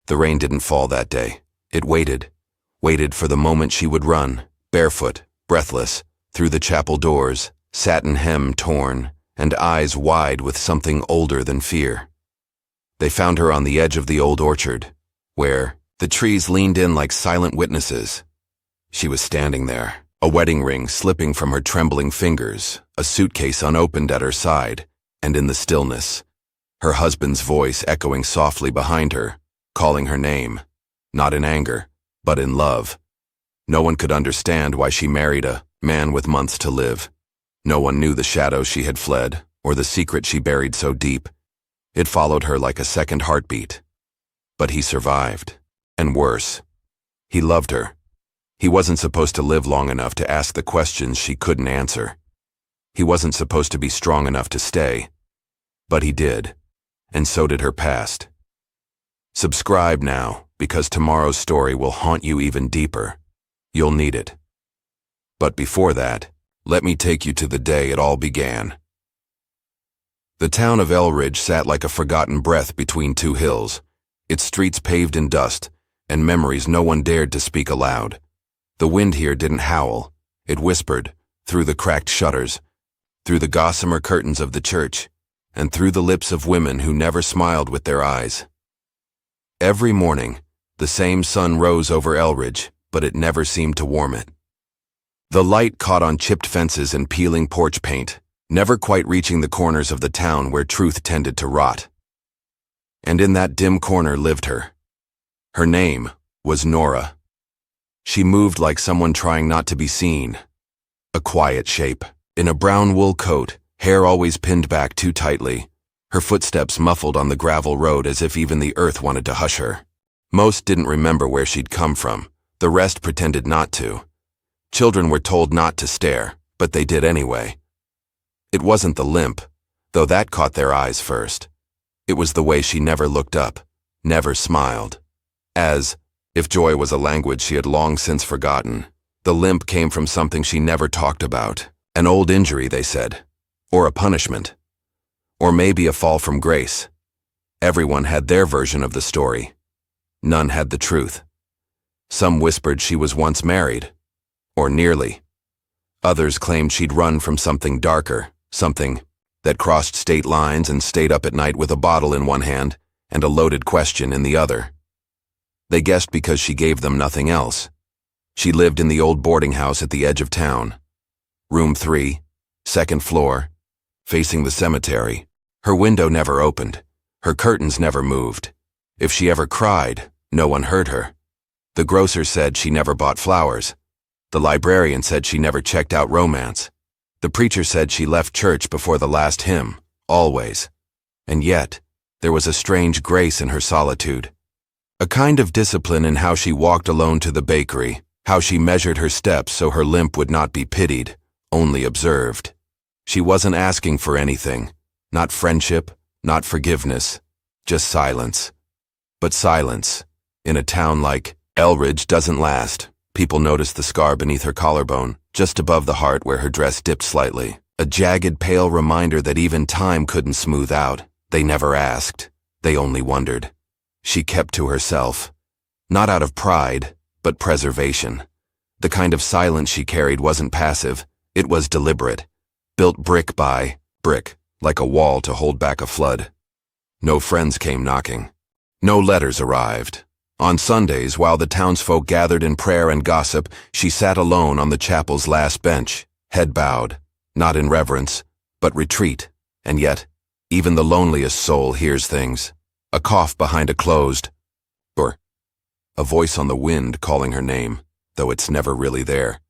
The rain didn't fall that day. It waited for the moment she would run, barefoot, breathless, through the chapel doors, satin hem torn, and eyes wide with something older than fear. They found her on the edge of the old orchard, where the trees leaned in like silent witnesses. She was standing there, a wedding ring slipping from her trembling fingers, a suitcase unopened at her side, and in the stillness, her husband's voice echoing softly behind her, calling her name, not in anger, but in love. No one could understand why she married a man with months to live. No one knew the shadows she had fled, or the secret she buried so deep. It followed her like a second heartbeat. But he survived. And worse, he loved her. He wasn't supposed to live long enough to ask the questions she couldn't answer. He wasn't supposed to be strong enough to stay. But he did, and so did her past. Subscribe now, because tomorrow's story will haunt you even deeper. You'll need it. But before that, let me take you to the day it all began. The town of Elridge sat like a forgotten breath between two hills, its streets paved in dust, and memories no one dared to speak aloud. The wind here didn't howl, it whispered, through the cracked shutters, through the gossamer curtains of the church, and through the lips of women who never smiled with their eyes. Every morning, the same sun rose over Elridge, but it never seemed to warm it. The light caught on chipped fences and peeling porch paint, never quite reaching the corners of the town where truth tended to rot. And in that dim corner lived her. Her name was Nora. She moved like someone trying not to be seen. A quiet shape, in a brown wool coat, hair always pinned back too tightly, her footsteps muffled on the gravel road as if even the earth wanted to hush her. Most didn't remember where she'd come from, the rest pretended not to. Children were told not to stare, but they did anyway. It wasn't the limp, though that caught their eyes first. It was the way she never looked up, never smiled. As, if joy was a language she had long since forgotten, the limp came from something she never talked about. An old injury, they said. Or a punishment. Or maybe a fall from grace. Everyone had their version of the story. None had the truth. Some whispered she was once married. Or nearly. Others claimed she'd run from something darker, something that crossed state lines and stayed up at night with a bottle in one hand and a loaded question in the other. They guessed because she gave them nothing else. She lived in the old boarding house at the edge of town. Room 3, second floor, facing the cemetery. Her window never opened. Her curtains never moved. If she ever cried, no one heard her. The grocer said she never bought flowers. The librarian said she never checked out romance. The preacher said she left church before the last hymn, always. And yet, there was a strange grace in her solitude. A kind of discipline in how she walked alone to the bakery, how she measured her steps so her limp would not be pitied, only observed. She wasn't asking for anything, not friendship, not forgiveness, just silence. But silence, in a town like Elridge, doesn't last. People noticed the scar beneath her collarbone, just above the heart where her dress dipped slightly. A jagged, pale reminder that even time couldn't smooth out. They never asked. They only wondered. She kept to herself. Not out of pride, but preservation. The kind of silence she carried wasn't passive. It was deliberate. Built brick by brick, like a wall to hold back a flood. No friends came knocking. No letters arrived. On Sundays, while the townsfolk gathered in prayer and gossip, she sat alone on the chapel's last bench, head bowed, not in reverence, but retreat. And yet, even the loneliest soul hears things. A cough behind a closed door. A voice on the wind calling her name, though it's never really there.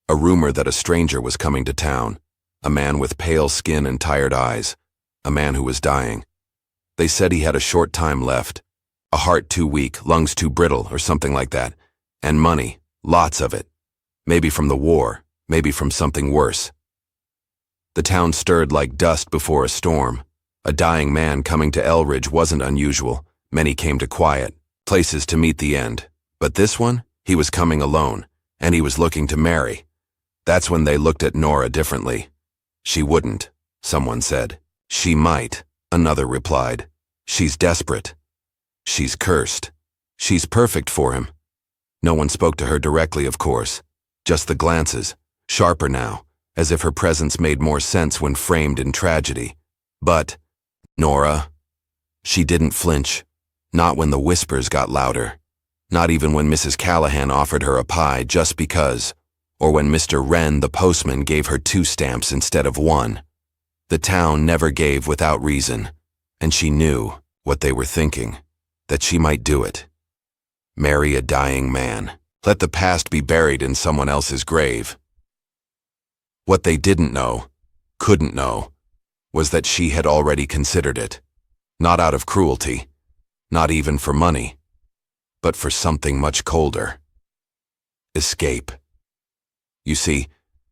A rumor that a stranger was coming to town. A man with pale skin and tired eyes. A man who was dying. They said he had a short time left. A heart too weak, lungs too brittle, or something like that. And money, lots of it. Maybe from the war, maybe from something worse. The town stirred like dust before a storm. A dying man coming to Elridge wasn't unusual. Many came to quiet, places to meet the end. But this one, he was coming alone, and he was looking to marry. That's when they looked at Nora differently. She wouldn't, someone said. She might, another replied. She's desperate. She's cursed. She's perfect for him. No one spoke to her directly, of course. Just the glances, sharper now, as if her presence made more sense when framed in tragedy. But, Nora, she didn't flinch. Not when the whispers got louder. Not even when Mrs. Callahan offered her a pie just because, or when Mr. Wren, the postman, gave her 2 stamps instead of 1. The town never gave without reason, and she knew what they were thinking, that she might do it. Marry a dying man. Let the past be buried in someone else's grave. What they didn't know, couldn't know, was that she had already considered it. Not out of cruelty, not even for money, but for something much colder. Escape. You see,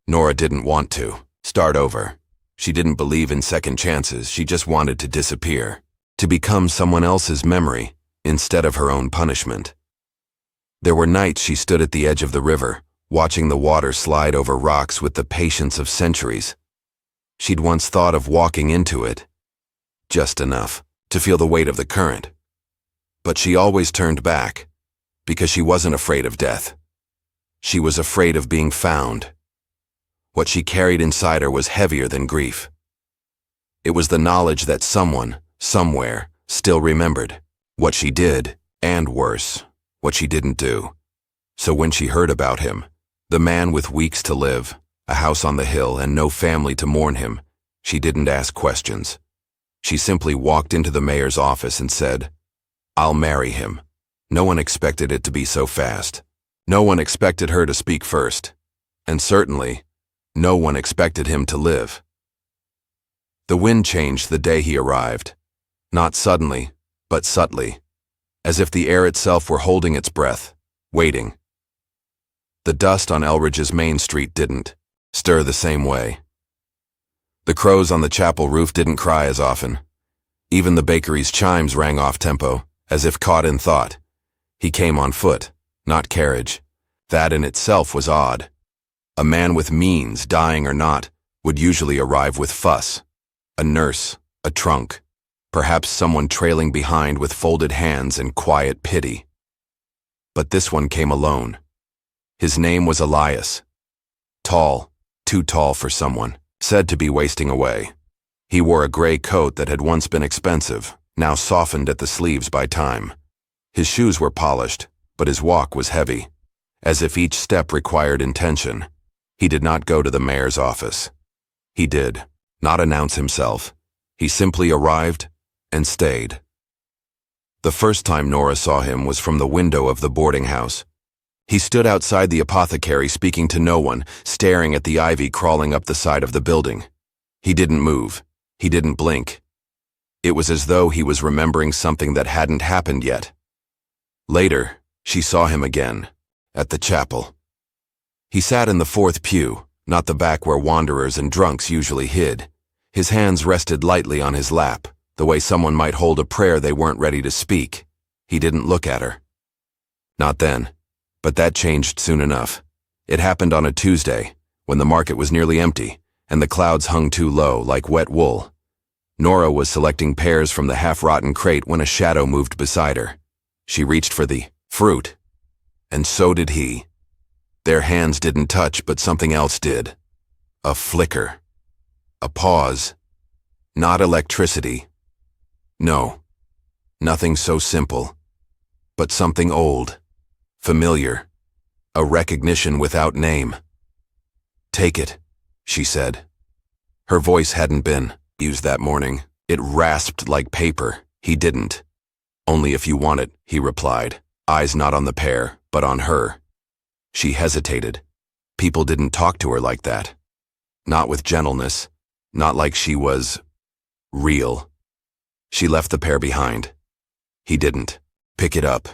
Nora didn't want to start over. She didn't believe in second chances. She just wanted to disappear, to become someone else's memory instead of her own punishment. There were nights she stood at the edge of the river, watching the water slide over rocks with the patience of centuries. She'd once thought of walking into it, just enough to feel the weight of the current. But she always turned back, because she wasn't afraid of death. She was afraid of being found. What she carried inside her was heavier than grief. It was the knowledge that someone, somewhere, still remembered what she did, and worse, what she didn't do. So when she heard about him, the man with weeks to live, a house on the hill, and no family to mourn him, she didn't ask questions. She simply walked into the mayor's office and said, "I'll marry him." No one expected it to be so fast. No one expected her to speak first. And certainly, no one expected him to live. The wind changed the day he arrived. Not suddenly, but subtly, as if the air itself were holding its breath, waiting. The dust on Elridge's main street didn't stir the same way. The crows on the chapel roof didn't cry as often. Even the bakery's chimes rang off tempo, as if caught in thought. He came on foot, not carriage. That in itself was odd. A man with means, dying or not, would usually arrive with fuss. A nurse, a trunk, perhaps someone trailing behind with folded hands and quiet pity. But this one came alone. His name was Elias. Tall, too tall for someone, said to be wasting away. He wore a gray coat that had once been expensive, now softened at the sleeves by time. His shoes were polished, but his walk was heavy, as if each step required intention. He did not go to the mayor's office. He did not announce himself. He simply arrived and stayed. The first time Nora saw him was from the window of the boarding house. He stood outside the apothecary speaking to no one, staring at the ivy crawling up the side of the building. He didn't move. He didn't blink. It was as though he was remembering something that hadn't happened yet. Later, she saw him again, at the chapel. He sat in the 4th pew, not the back where wanderers and drunks usually hid. His hands rested lightly on his lap, the way someone might hold a prayer they weren't ready to speak. He didn't look at her. Not then, but that changed soon enough. It happened on a Tuesday, when the market was nearly empty, and the clouds hung too low, like wet wool. Nora was selecting pears from the half-rotten crate when a shadow moved beside her. She reached for the fruit, and so did he. Their hands didn't touch, but something else did. A flicker. A pause. Not electricity. No. Nothing so simple. But something old. Familiar. A recognition without name. "Take it," she said. Her voice hadn't been used that morning. It rasped like paper. He didn't. "Only if you want it," he replied, eyes not on the pear, but on her. She hesitated. People didn't talk to her like that. Not with gentleness. Not like she was real. She left the pear behind. He didn't. Pick it up.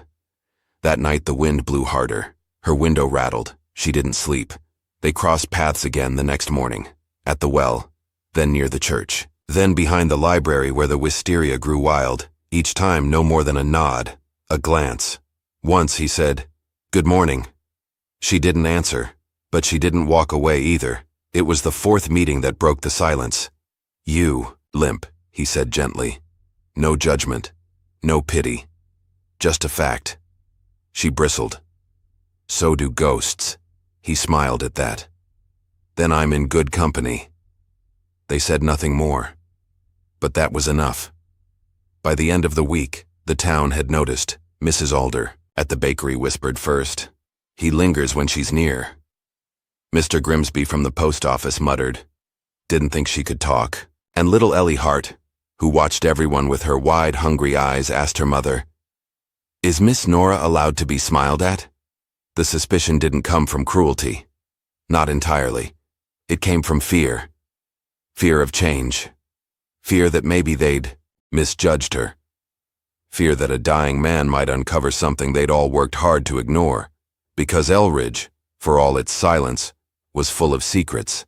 That night the wind blew harder. Her window rattled. She didn't sleep. They crossed paths again the next morning. At the well. Then near the church. Then behind the library where the wisteria grew wild. Each time no more than a nod. A glance. Once he said, "Good morning." She didn't answer, but she didn't walk away either. It was the 4th meeting that broke the silence. "You, limp," he said gently. No judgment. No pity. Just a fact. She bristled. So do ghosts. He smiled at that. Then I'm in good company. They said nothing more. But that was enough. By the end of the week, the town had noticed. Mrs. Alder, at the bakery, whispered first. He lingers when she's near. Mr. Grimsby from the post office muttered. Didn't think she could talk. And little Ellie Hart, who watched everyone with her wide, hungry eyes, asked her mother, Is Miss Nora allowed to be smiled at? The suspicion didn't come from cruelty. Not entirely. It came from fear. Fear of change. Fear that maybe they'd misjudged her. Fear that a dying man might uncover something they'd all worked hard to ignore, because Elridge, for all its silence, was full of secrets,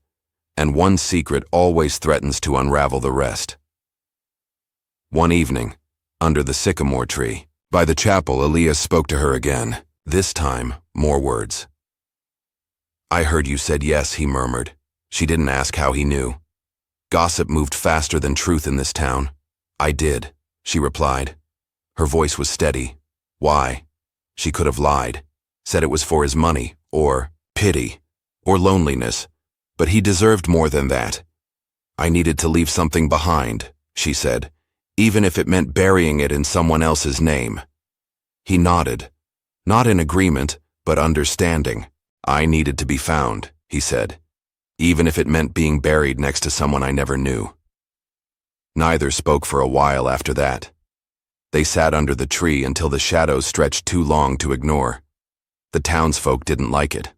and one secret always threatens to unravel the rest. One evening, under the sycamore tree, by the chapel, Elias spoke to her again, this time more words. I heard you said yes, he murmured. She didn't ask how he knew. Gossip moved faster than truth in this town. I did, she replied. Her voice was steady. Why? She could have lied, said it was for his money, or pity, or loneliness, but he deserved more than that. I needed to leave something behind, she said, even if it meant burying it in someone else's name. He nodded, not in agreement, but understanding. I needed to be found, he said, even if it meant being buried next to someone I never knew. Neither spoke for a while after that. They sat under the tree until the shadows stretched too long to ignore. The townsfolk didn't like it.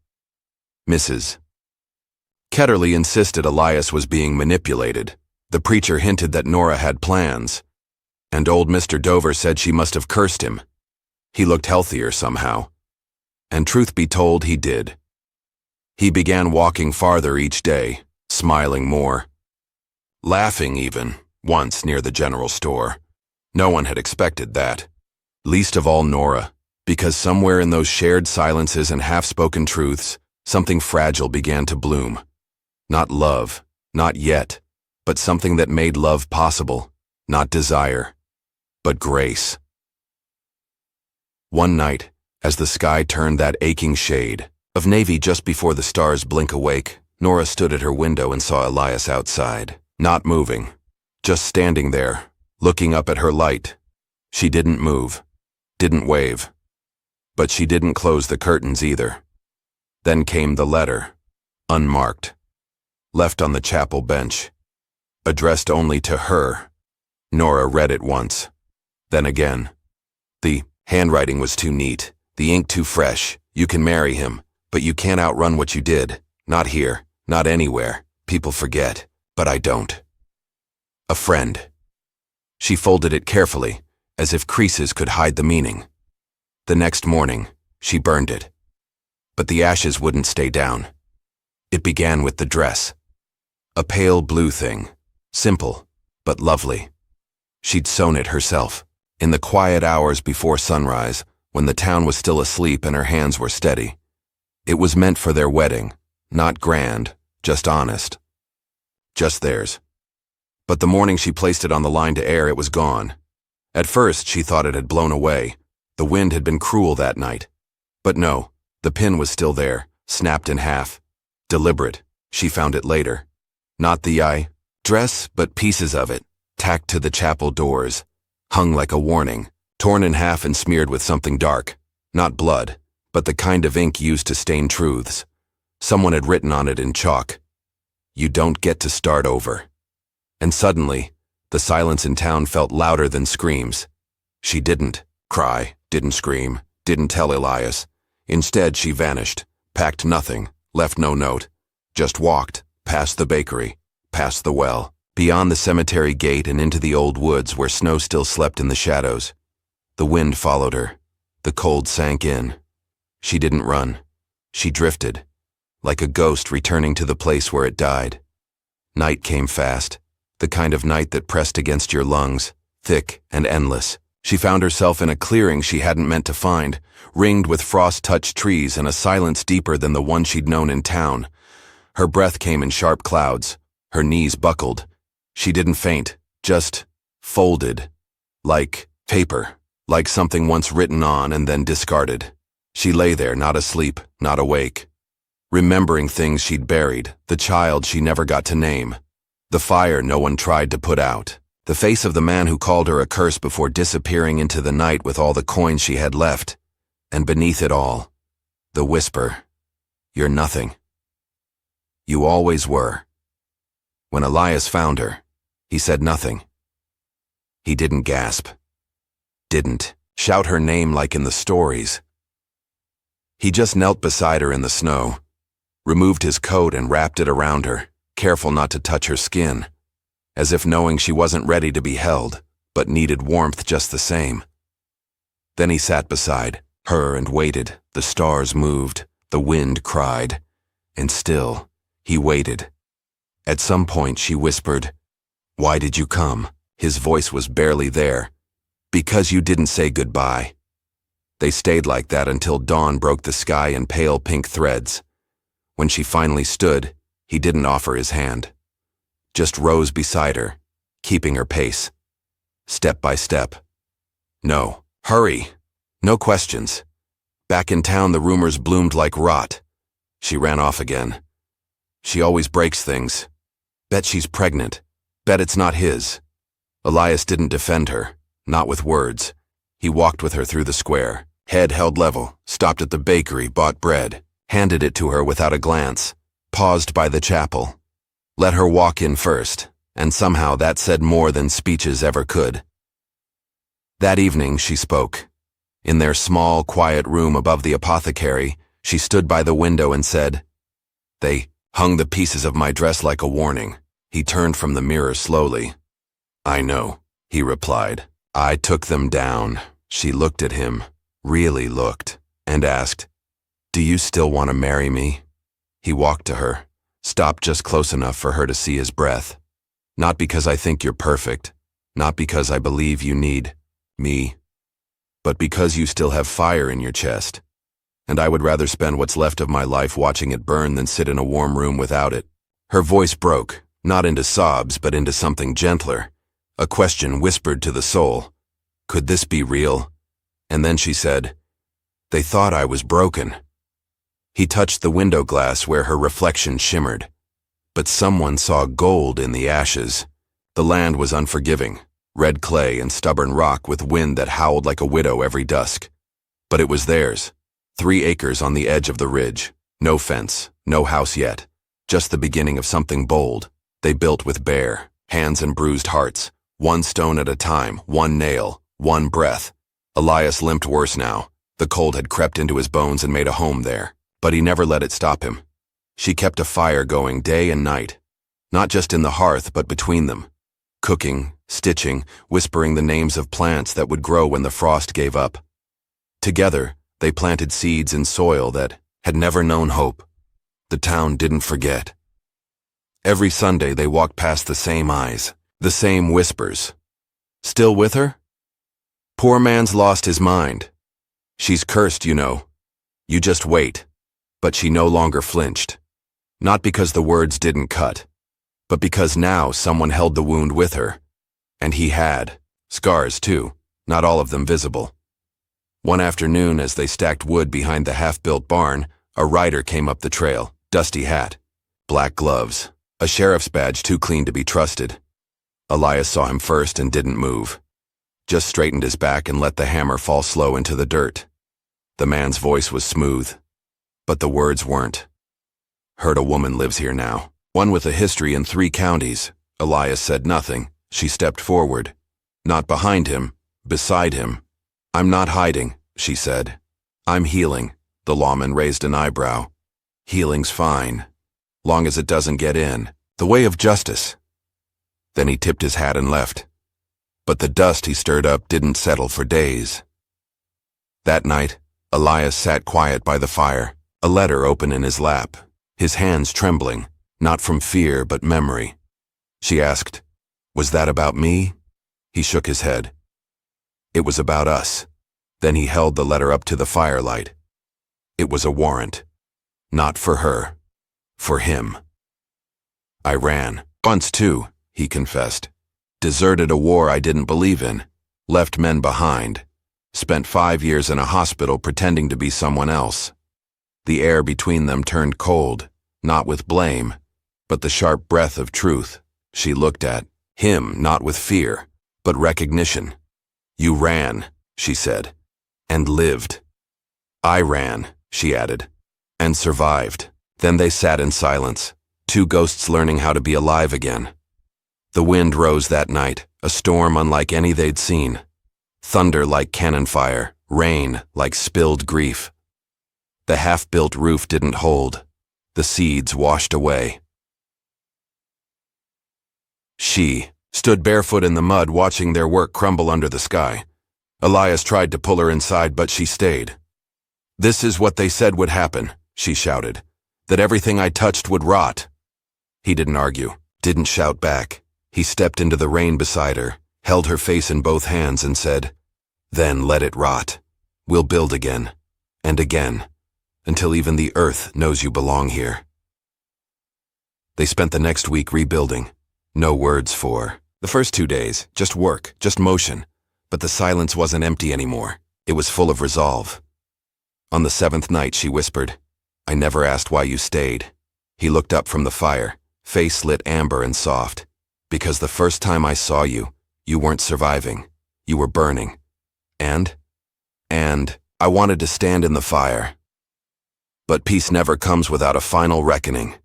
Mrs. Ketterly insisted Elias was being manipulated. The preacher hinted that Nora had plans. And old Mr. Dover said she must have cursed him. He looked healthier somehow. And truth be told, he did. He began walking farther each day, smiling more. Laughing even, once near the general store. No one had expected that. Least of all Nora, because somewhere in those shared silences and half-spoken truths, something fragile began to bloom. Not love, not yet, but something that made love possible, not desire, but grace. One night, as the sky turned that aching shade of navy just before the stars blink awake, Nora stood at her window and saw Elias outside, not moving, just standing there, looking up at her light. She didn't move, didn't wave, but she didn't close the curtains either. Then came the letter, unmarked, left on the chapel bench, addressed only to her. Nora read it once, then again. The handwriting was too neat, the ink too fresh. You can marry him, but you can't outrun what you did. Not here, not anywhere. People forget, but I don't. A friend. She folded it carefully, as if creases could hide the meaning. The next morning, she burned it. But the ashes wouldn't stay down. It began with the dress. A pale blue thing, simple, but lovely. She'd sewn it herself, in the quiet hours before sunrise, when the town was still asleep and her hands were steady. It was meant for their wedding, not grand, just honest. Just theirs. But the morning she placed it on the line to air, it was gone. At first, she thought it had blown away. The wind had been cruel that night. But no, the pin was still there, snapped in half. Deliberate. She found it later. Not the dress, but pieces of it, tacked to the chapel doors, hung like a warning, torn in half and smeared with something dark. Not blood, but the kind of ink used to stain truths. Someone had written on it in chalk, "You don't get to start over." And suddenly, the silence in town felt louder than screams. She didn't cry, didn't scream, didn't tell Elias. Instead, she vanished, packed nothing, left no note, just walked, past the bakery, past the well, beyond the cemetery gate and into the old woods where snow still slept in the shadows. The wind followed her. The cold sank in. She didn't run. She drifted, like a ghost returning to the place where it died. Night came fast, the kind of night that pressed against your lungs, thick and endless. She found herself in a clearing she hadn't meant to find, ringed with frost-touched trees and a silence deeper than the one she'd known in town. Her breath came in sharp clouds. Her knees buckled. She didn't faint, just folded, like paper, like something once written on and then discarded. She lay there, not asleep, not awake, remembering things she'd buried, the child she never got to name, the fire no one tried to put out, the face of the man who called her a curse before disappearing into the night with all the coins she had left, and beneath it all, the whisper, "You're nothing. You always were." When Elias found her, he said nothing. He didn't gasp, didn't shout her name like in the stories. He just knelt beside her in the snow, removed his coat and wrapped it around her, careful not to touch her skin, as if knowing she wasn't ready to be held, but needed warmth just the same. Then he sat beside her and waited. The stars moved, the wind cried, and still, he waited. At some point she whispered, "Why did you come?" His voice was barely there. "Because you didn't say goodbye." They stayed like that until dawn broke the sky in pale pink threads. When she finally stood, he didn't offer his hand. Just rose beside her, keeping her pace. Step by step. "No, hurry. No questions." Back in town, the rumors bloomed like rot. She ran off again. She always breaks things. Bet she's pregnant. Bet it's not his. Elias didn't defend her, not with words. He walked with her through the square, head held level, stopped at the bakery, bought bread, handed it to her without a glance, paused by the chapel, let her walk in first, and somehow that said more than speeches ever could. That evening she spoke. In their small, quiet room above the apothecary, she stood by the window and said, "They hung the pieces of my dress like a warning." He turned from the mirror slowly. "I know," he replied. "I took them down." She looked at him, really looked, and asked, "Do you still want to marry me?" He walked to her, stopped just close enough for her to see his breath. "Not because I think you're perfect, not because I believe you need me, but because you still have fire in your chest, and I would rather spend what's left of my life watching it burn than sit in a warm room without it." Her voice broke, not into sobs but into something gentler, a question whispered to the soul. Could this be real? And then she said, "They thought I was broken." He touched the window glass where her reflection shimmered. But someone saw gold in the ashes. The land was unforgiving, red clay and stubborn rock with wind that howled like a widow every dusk. But it was theirs, 3 acres on the edge of the ridge, no fence, no house yet, just the beginning of something bold. They built with bare hands and bruised hearts, one stone at a time, one nail, one breath. Elias limped worse now. The cold had crept into his bones and made a home there, but he never let it stop him. She kept a fire going day and night, not just in the hearth but between them, cooking, stitching, whispering the names of plants that would grow when the frost gave up. Together, they planted seeds in soil that had never known hope. The town didn't forget. Every Sunday they walked past the same eyes, the same whispers. "Still with her? Poor man's lost his mind. She's cursed, you know. You just wait." But she no longer flinched. Not because the words didn't cut, but because now someone held the wound with her. And he had. Scars, too, not all of them visible. One afternoon, as they stacked wood behind the half-built barn, a rider came up the trail, dusty hat, black gloves, a sheriff's badge too clean to be trusted. Elias saw him first and didn't move. Just straightened his back and let the hammer fall slow into the dirt. The man's voice was smooth, but the words weren't. "Heard a woman lives here now. One with a history in 3 counties." Elias said nothing. She stepped forward. Not behind him, beside him. "I'm not hiding," she said. "I'm healing." The lawman raised an eyebrow. "Healing's fine, long as it doesn't get in. The way of justice." Then he tipped his hat and left. But the dust he stirred up didn't settle for days. That night, Elias sat quiet by the fire, a letter open in his lap, his hands trembling, not from fear but memory. She asked, "Was that about me?" He shook his head. "It was about us." Then he held the letter up to the firelight. It was a warrant. Not for her. For him. "I ran. Once too," he confessed. "Deserted a war I didn't believe in. Left men behind. Spent 5 years in a hospital pretending to be someone else. The air between them turned cold, not with blame, but the sharp breath of truth. She looked at him not with fear, but recognition. You ran, she said, and lived. I ran, she added, and survived. Then they sat in silence, two ghosts learning how to be alive again. The wind rose that night, a storm unlike any they'd seen. Thunder like cannon fire, rain like spilled grief. The half-built roof didn't hold. The seeds washed away. She stood barefoot in the mud watching their work crumble under the sky. Elias tried to pull her inside, but she stayed. This is what they said would happen, she shouted, that everything I touched would rot. He didn't argue, didn't shout back. He stepped into the rain beside her, held her face in both hands and said, "Then let it rot. We'll build again, and again, until even the earth knows you belong here." They spent the next week rebuilding. No words for the first 2 days, just work, just motion. But the silence wasn't empty anymore. It was full of resolve. On the 7th night, she whispered, "I never asked why you stayed." He looked up from the fire, face lit amber and soft. "Because the first time I saw you, you weren't surviving. You were burning. And I wanted to stand in the fire. But peace never comes without a final reckoning."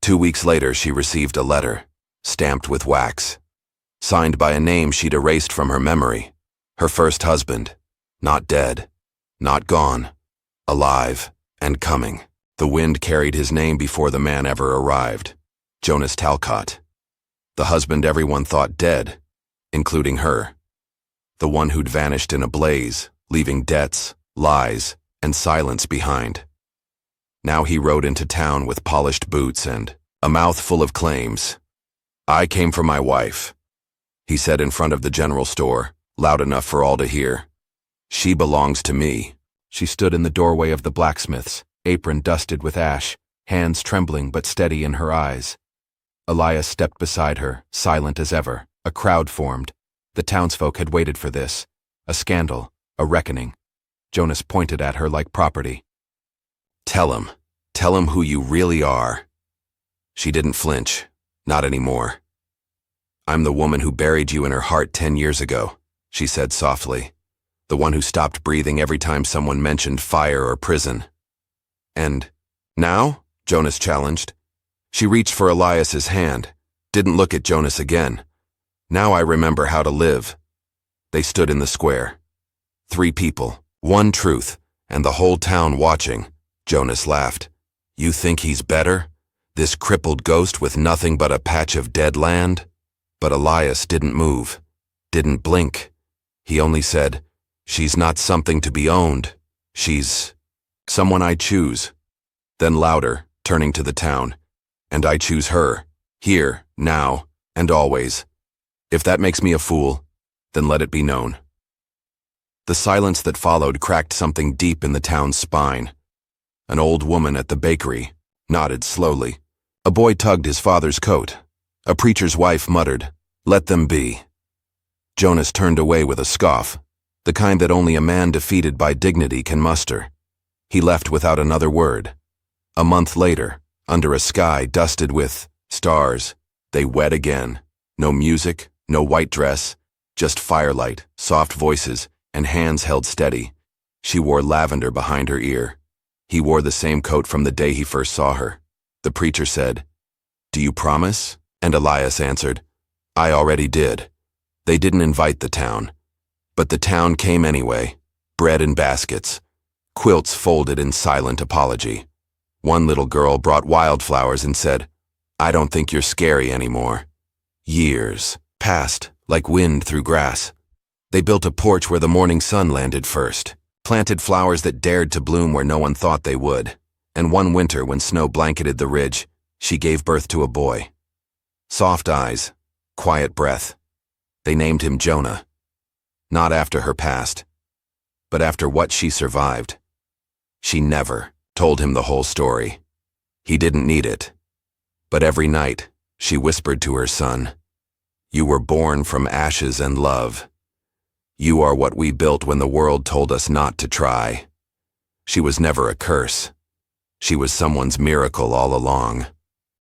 2 weeks later, she received a letter, stamped with wax, signed by a name she'd erased from her memory. Her first husband, not dead, not gone, alive and coming. The wind carried his name before the man ever arrived. Jonas Talcott. The husband everyone thought dead, including her. The one who'd vanished in a blaze, leaving debts, lies, and silence behind. Now he rode into town with polished boots and a mouth full of claims. "I came for my wife," he said in front of the general store, loud enough for all to hear. "She belongs to me." She stood in the doorway of the blacksmith's, apron dusted with ash, hands trembling but steady in her eyes. Elias stepped beside her, silent as ever. A crowd formed. The townsfolk had waited for this. A scandal, a reckoning. Jonas pointed at her like property. Tell him who you really are." She didn't flinch, not anymore. "I'm the woman who buried you in her heart 10 years ago, she said softly. The one who stopped breathing every time someone mentioned fire or prison. "And now?" Jonas challenged. She reached for Elias's hand, didn't look at Jonas again. "Now I remember how to live." They stood in the square. 3 people, 1 truth, and the whole town watching. Jonas laughed. "You think he's better? This crippled ghost with nothing but a patch of dead land?" But Elias didn't move, didn't blink. He only said, "She's not something to be owned. She's someone I choose." Then louder, turning to the town, "And I choose her, here, now, and always. If that makes me a fool, then let it be known." The silence that followed cracked something deep in the town's spine. An old woman at the bakery nodded slowly. A boy tugged his father's coat. A preacher's wife muttered, "Let them be." Jonas turned away with a scoff, the kind that only a man defeated by dignity can muster. He left without another word. A month later, under a sky dusted with stars, they wed again. No music, no white dress, just firelight, soft voices, and hands held steady. She wore lavender behind her ear. He wore the same coat from the day he first saw her. The preacher said, "Do you promise?" And Elias answered, "I already did." They didn't invite the town. But the town came anyway, bread in baskets, quilts folded in silent apology. One little girl brought wildflowers and said, "I don't think you're scary anymore." Years passed like wind through grass. They built a porch where the morning sun landed first, planted flowers that dared to bloom where no one thought they would. And one winter, when snow blanketed the ridge, she gave birth to a boy. Soft eyes, quiet breath. They named him Jonah. Not after her past, but after what she survived. She never told him the whole story. He didn't need it. But every night, she whispered to her son, "You were born from ashes and love. You are what we built when the world told us not to try. She was never a curse. She was someone's miracle all along.